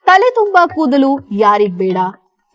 ತಲೆ ತುಂಬಾ ಕೂದಲು ಯಾರಿಗ್ ಬೇಡ?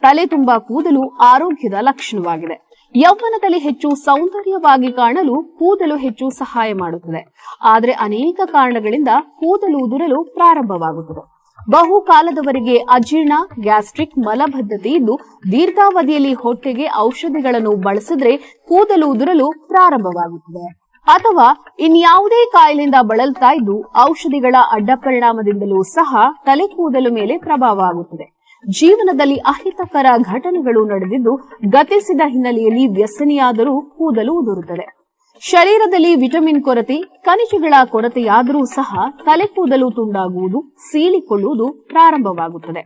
ತಲೆ ತುಂಬಾ ಕೂದಲು ಆರೋಗ್ಯದ ಲಕ್ಷಣವಾಗಿದೆ. ಯೌವನದಲ್ಲಿ ಹೆಚ್ಚು ಸೌಂದರ್ಯವಾಗಿ ಕಾಣಲು ಕೂದಲು ಹೆಚ್ಚು ಸಹಾಯ ಮಾಡುತ್ತದೆ. ಆದರೆ ಅನೇಕ ಕಾರಣಗಳಿಂದ ಕೂದಲು ಉದುರಲು ಪ್ರಾರಂಭವಾಗುತ್ತದೆ. ಬಹುಕಾಲದವರೆಗೆ ಅಜೀರ್ಣ, ಗ್ಯಾಸ್ಟ್ರಿಕ್, ಮಲಬದ್ಧತೆ ಇದ್ದು ದೀರ್ಘಾವಧಿಯಲ್ಲಿ ಹೊಟ್ಟೆಗೆ ಔಷಧಿಗಳನ್ನು ಬಳಸಿದ್ರೆ ಕೂದಲು ಉದುರಲು ಪ್ರಾರಂಭವಾಗುತ್ತದೆ. ಅಥವಾ ಇನ್ಯಾವುದೇ ಕಾಯಿಲೆಯಿಂದ ಬಳಲ್ತಾ ಇದ್ದು ಔಷಧಿಗಳ ಅಡ್ಡ ಪರಿಣಾಮದಿಂದಲೂ ಸಹ ತಲೆ ಕೂದಲು ಮೇಲೆ ಪ್ರಭಾವ ಆಗುತ್ತದೆ. ಜೀವನದಲ್ಲಿ ಅಹಿತಕರ ಘಟನೆಗಳು ನಡೆದಿದ್ದು ಗತಿಸಿದ ಹಿನ್ನೆಲೆಯಲ್ಲಿ ವ್ಯಸನಿಯಾದರೂ ಕೂದಲು ಉದುರುತ್ತದೆ. ಶರೀರದಲ್ಲಿ ವಿಟಮಿನ್ ಕೊರತೆ, ಖನಿಜಗಳ ಕೊರತೆಯಾದರೂ ಸಹ ತಲೆ ಕೂದಲು ತುಂಡಾಗುವುದು, ಸೀಳಿಕೊಳ್ಳುವುದು ಪ್ರಾರಂಭವಾಗುತ್ತದೆ.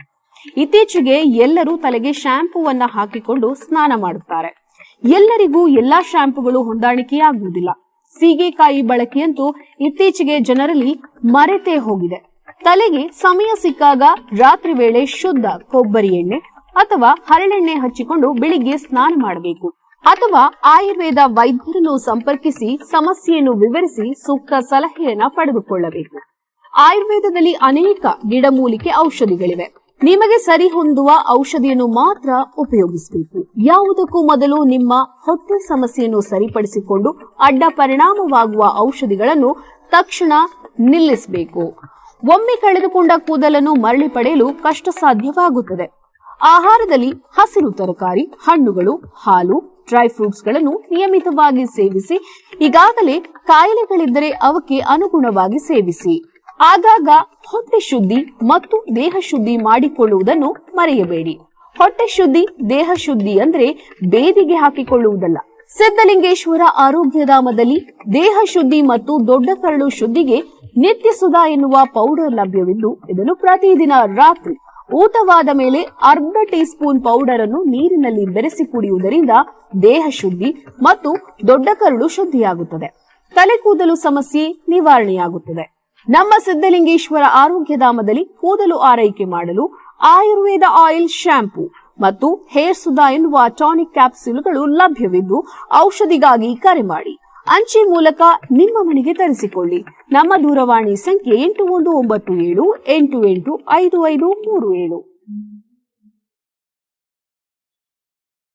ಇತ್ತೀಚೆಗೆ ಎಲ್ಲರೂ ತಲೆಗೆ ಶ್ಯಾಂಪೂವನ್ನ ಹಾಕಿಕೊಂಡು ಸ್ನಾನ ಮಾಡುತ್ತಾರೆ. ಎಲ್ಲರಿಗೂ ಎಲ್ಲಾ ಶ್ಯಾಂಪೂಗಳು ಹೊಂದಾಣಿಕೆಯಾಗುವುದಿಲ್ಲ. ಸೀಗೆಕಾಯಿ ಬಳಕೆಯಂತೂ ಇತ್ತೀಚೆಗೆ ಜನರಲ್ಲಿ ಮರೆತೇ ಹೋಗಿದೆ. ತಲೆಗೆ ಸಮಯ ಸಿಕ್ಕಾಗ ರಾತ್ರಿ ವೇಳೆ ಶುದ್ಧ ಕೊಬ್ಬರಿ ಎಣ್ಣೆ ಅಥವಾ ಹರಳೆಣ್ಣೆ ಹಚ್ಚಿಕೊಂಡು ಬೆಳಿಗ್ಗೆ ಸ್ನಾನ ಮಾಡಬೇಕು. ಅಥವಾ ಆಯುರ್ವೇದ ವೈದ್ಯರನ್ನು ಸಂಪರ್ಕಿಸಿ ಸಮಸ್ಯೆಯನ್ನು ವಿವರಿಸಿ ಸೂಕ್ತ ಸಲಹೆಯನ್ನ ಪಡೆದುಕೊಳ್ಳಬೇಕು. ಆಯುರ್ವೇದದಲ್ಲಿ ಅನೇಕ ಗಿಡಮೂಲಿಕೆ ಔಷಧಿಗಳಿವೆ. ನಿಮಗೆ ಸರಿ ಹೊಂದುವ ಔಷಧಿಯನ್ನು ಮಾತ್ರ ಉಪಯೋಗಿಸಬೇಕು. ಯಾವುದಕ್ಕೂ ಮೊದಲು ನಿಮ್ಮ ಹೊಟ್ಟೆ ಸಮಸ್ಯೆಯನ್ನು ಸರಿಪಡಿಸಿಕೊಂಡು ಅಡ್ಡ ಪರಿಣಾಮವಾಗುವ ಔಷಧಿಗಳನ್ನು ತಕ್ಷಣ ನಿಲ್ಲಿಸಬೇಕು. ಒಮ್ಮೆ ಕಳೆದುಕೊಂಡ ಕೂದಲನ್ನು ಮರಳಿ ಪಡೆಯಲು ಕಷ್ಟ ಸಾಧ್ಯವಾಗುತ್ತದೆ. ಆಹಾರದಲ್ಲಿ ಹಸಿರು ತರಕಾರಿ, ಹಣ್ಣುಗಳು, ಹಾಲು, ಡ್ರೈ ಫ್ರೂಟ್ಸ್ ಗಳನ್ನು ನಿಯಮಿತವಾಗಿ ಸೇವಿಸಿ. ಈಗಾಗಲೇ ಕಾಯಿಲೆಗಳಿದ್ದರೆ ಅವಕ್ಕೆ ಅನುಗುಣವಾಗಿ ಸೇವಿಸಿ. ಆಗಾಗ ಹೊಟ್ಟೆ ಶುದ್ಧಿ ಮತ್ತು ದೇಹ ಶುದ್ಧಿ ಮಾಡಿಕೊಳ್ಳುವುದನ್ನು ಮರೆಯಬೇಡಿ. ಹೊಟ್ಟೆ ಶುದ್ಧಿ, ದೇಹ ಶುದ್ಧಿ ಅಂದ್ರೆ ಬೇದಿಗೆ ಹಾಕಿಕೊಳ್ಳುವುದಲ್ಲ. ಸಿದ್ಧಲಿಂಗೇಶ್ವರ ಆರೋಗ್ಯಧಾಮದಲ್ಲಿ ದೇಹ ಶುದ್ಧಿ ಮತ್ತು ದೊಡ್ಡ ಕರಳು ಶುದ್ಧಿಗೆ ನಿತ್ಯ ಸುಧಾ ಎನ್ನುವ ಪೌಡರ್ ಲಭ್ಯವಿದ್ದು ಇದನ್ನು ಪ್ರತಿದಿನ ರಾತ್ರಿ ಊಟವಾದ ಮೇಲೆ ಅರ್ಧ ಟೀ ಸ್ಪೂನ್ ಪೌಡರ್ ಅನ್ನು ನೀರಿನಲ್ಲಿ ಬೆರೆಸಿ ಕುಡಿಯುವುದರಿಂದ ದೇಹ ಶುದ್ಧಿ ಮತ್ತು ದೊಡ್ಡ ಕರಳು ಶುದ್ಧಿಯಾಗುತ್ತದೆ. ತಲೆ ಕೂದಲು ಸಮಸ್ಯೆ ನಿವಾರಣೆಯಾಗುತ್ತದೆ. ನಮ್ಮ ಸಿದ್ಧಲಿಂಗೇಶ್ವರ ಆರೋಗ್ಯಧಾಮದಲ್ಲಿ ಕೂದಲು ಆರೈಕೆ ಮಾಡಲು ಆಯುರ್ವೇದ ಆಯಿಲ್, ಶ್ಯಾಂಪೂ ಮತ್ತು ಹೇರ್ ಸುಧಾ ಎನ್ನುವ ಟಾನಿಕ್ ಕ್ಯಾಪ್ಸೂಲ್ಗಳು ಲಭ್ಯವಿದ್ದು ಔಷಧಿಗಾಗಿ ಕರೆ ಮಾಡಿ. ಅಂಚೆ ಮೂಲಕ ನಿಮ್ಮ ಮನೆಗೆ ತರಿಸಿಕೊಳ್ಳಿ. ನಮ್ಮ ದೂರವಾಣಿ ಸಂಖ್ಯೆ 8197885537.